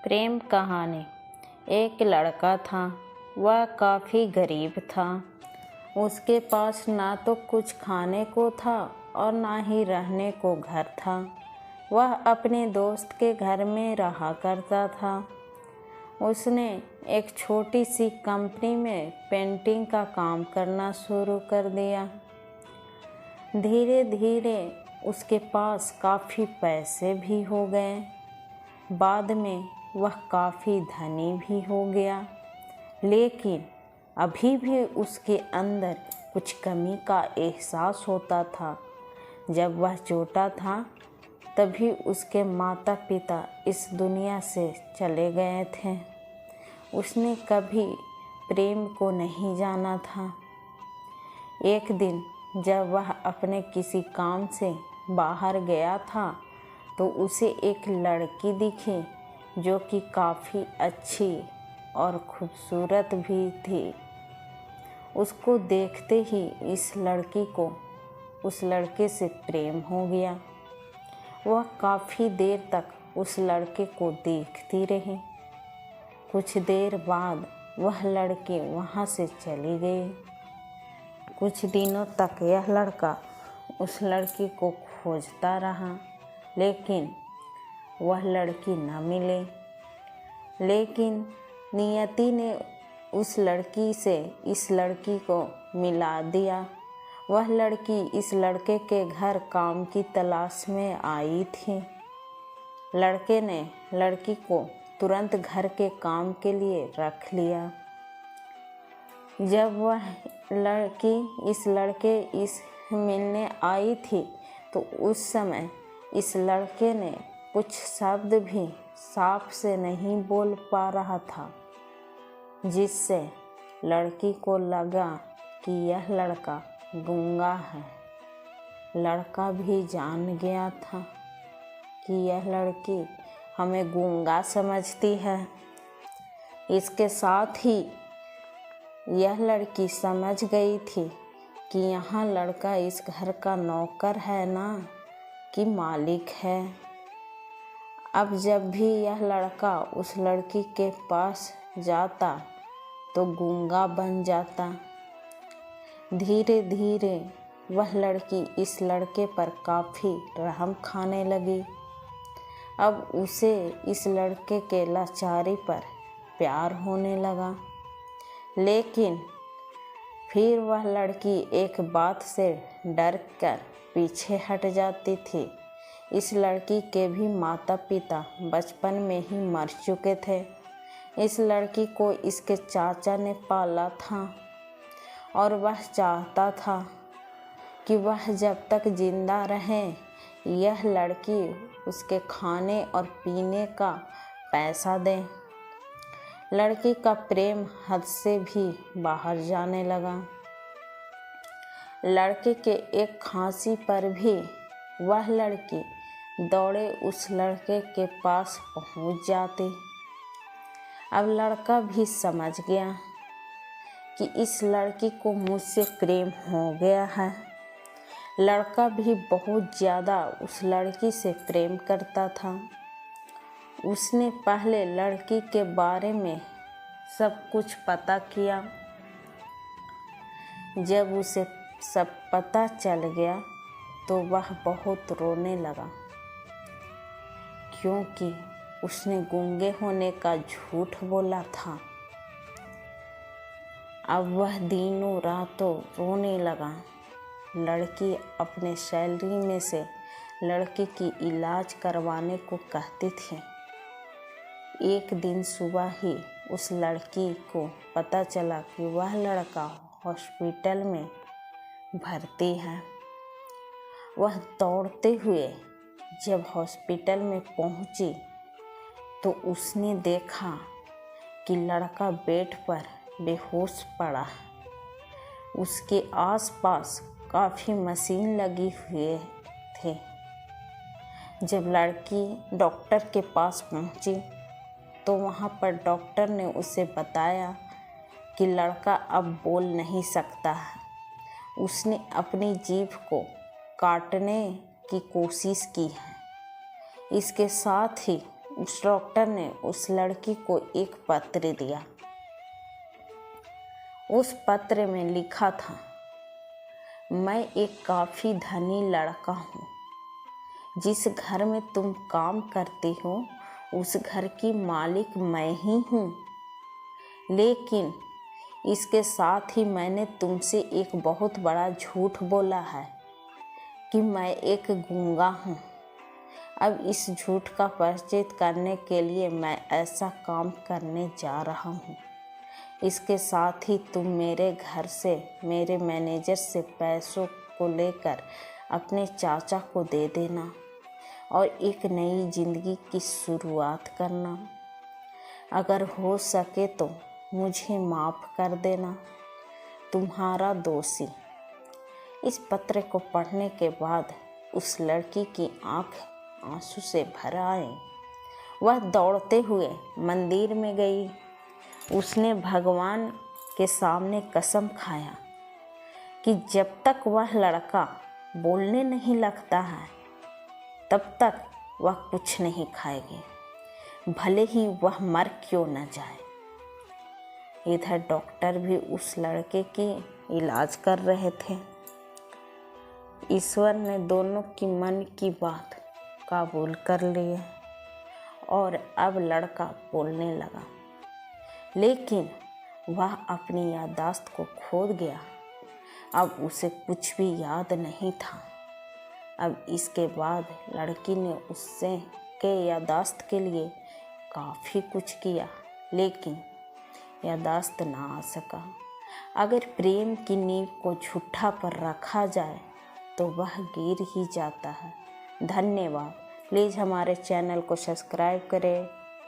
प्रेम कहानी। एक लड़का था। वह काफ़ी गरीब था। उसके पास ना तो कुछ खाने को था और ना ही रहने को घर था। वह अपने दोस्त के घर में रहा करता था। उसने एक छोटी सी कंपनी में पेंटिंग का काम करना शुरू कर दिया। धीरे धीरे उसके पास काफ़ी पैसे भी हो गए। बाद में वह काफ़ी धनी भी हो गया, लेकिन अभी भी उसके अंदर कुछ कमी का एहसास होता था। जब वह छोटा था तभी उसके माता पिता इस दुनिया से चले गए थे। उसने कभी प्रेम को नहीं जाना था। एक दिन जब वह अपने किसी काम से बाहर गया था तो उसे एक लड़की दिखी जो कि काफ़ी अच्छी और खूबसूरत भी थी। उसको देखते ही इस लड़की को उस लड़के से प्रेम हो गया। वह काफ़ी देर तक उस लड़के को देखती रही। कुछ देर बाद वह लड़की वहाँ से चली गई। कुछ दिनों तक यह लड़का उस लड़की को खोजता रहा, लेकिन वह लड़की न मिले। लेकिन नियति ने उस लड़की से इस लड़की को मिला दिया। वह लड़की इस लड़के के घर काम की तलाश में आई थी। लड़के ने लड़की को तुरंत घर के काम के लिए रख लिया। जब वह लड़की इस लड़के इस मिलने आई थी तो उस समय इस लड़के ने कुछ शब्द भी साफ से नहीं बोल पा रहा था, जिससे लड़की को लगा कि यह लड़का गूंगा है। लड़का भी जान गया था कि यह लड़की हमें गूंगा समझती है। इसके साथ ही यह लड़की समझ गई थी कि यहाँ लड़का इस घर का नौकर है ना कि मालिक है। अब जब भी यह लड़का उस लड़की के पास जाता तो गूंगा बन जाता। धीरे धीरे वह लड़की इस लड़के पर काफ़ी रहम खाने लगी। अब उसे इस लड़के के लाचारी पर प्यार होने लगा। लेकिन फिर वह लड़की एक बात से डर कर पीछे हट जाती थी। इस लड़की के भी माता पिता बचपन में ही मर चुके थे। इस लड़की को इसके चाचा ने पाला था और वह चाहता था कि वह जब तक जिंदा रहे यह लड़की उसके खाने और पीने का पैसा दे। लड़की का प्रेम हद से भी बाहर जाने लगा। लड़के के एक खांसी पर भी वह लड़की दौड़े उस लड़के के पास पहुंच जाती। अब लड़का भी समझ गया कि इस लड़की को मुझसे प्रेम हो गया है। लड़का भी बहुत ज़्यादा उस लड़की से प्रेम करता था। उसने पहले लड़की के बारे में सब कुछ पता किया। जब उसे सब पता चल गया तो वह बहुत रोने लगा, क्योंकि उसने गूंगे होने का झूठ बोला था। अब वह दिनों रातों रोने लगा। लड़की अपने सैलरी में से लड़के की इलाज करवाने को कहती थी। एक दिन सुबह ही उस लड़की को पता चला कि वह लड़का हॉस्पिटल में भर्ती है। वह दौड़ते हुए जब हॉस्पिटल में पहुंची तो उसने देखा कि लड़का बेड पर बेहोश पड़ा। उसके आसपास काफ़ी मशीन लगी हुए थे। जब लड़की डॉक्टर के पास पहुंची तो वहां पर डॉक्टर ने उसे बताया कि लड़का अब बोल नहीं सकता है। उसने अपनी जीभ को काटने की कोशिश की है। इसके साथ ही उस डॉक्टर ने उस लड़की को एक पत्र दिया। उस पत्र में लिखा था, मैं एक काफ़ी धनी लड़का हूँ। जिस घर में तुम काम करती हो उस घर की मालिक मैं ही हूँ, लेकिन इसके साथ ही मैंने तुमसे एक बहुत बड़ा झूठ बोला है कि मैं एक गूंगा हूँ। अब इस झूठ का प्रायश्चित करने के लिए मैं ऐसा काम करने जा रहा हूँ। इसके साथ ही तुम मेरे घर से मेरे मैनेजर से पैसों को लेकर अपने चाचा को दे देना और एक नई ज़िंदगी की शुरुआत करना। अगर हो सके तो मुझे माफ़ कर देना, तुम्हारा दोषी। इस पत्र को पढ़ने के बाद उस लड़की की आंख आंसू से भर आए। वह दौड़ते हुए मंदिर में गई। उसने भगवान के सामने कसम खाया कि जब तक वह लड़का बोलने नहीं लगता है तब तक वह कुछ नहीं खाएगी, भले ही वह मर क्यों न जाए। इधर डॉक्टर भी उस लड़के की इलाज कर रहे थे। ईश्वर ने दोनों की मन की बात कबूल कर लिए और अब लड़का बोलने लगा, लेकिन वह अपनी याददाश्त को खो गया। अब उसे कुछ भी याद नहीं था। अब इसके बाद लड़की ने उससे के याददाश्त के लिए काफ़ी कुछ किया, लेकिन याददाश्त ना आ सका। अगर प्रेम की नींव को झूठा पर रखा जाए तो वह गिर ही जाता है। धन्यवाद। प्लीज़ हमारे चैनल को सब्सक्राइब करें।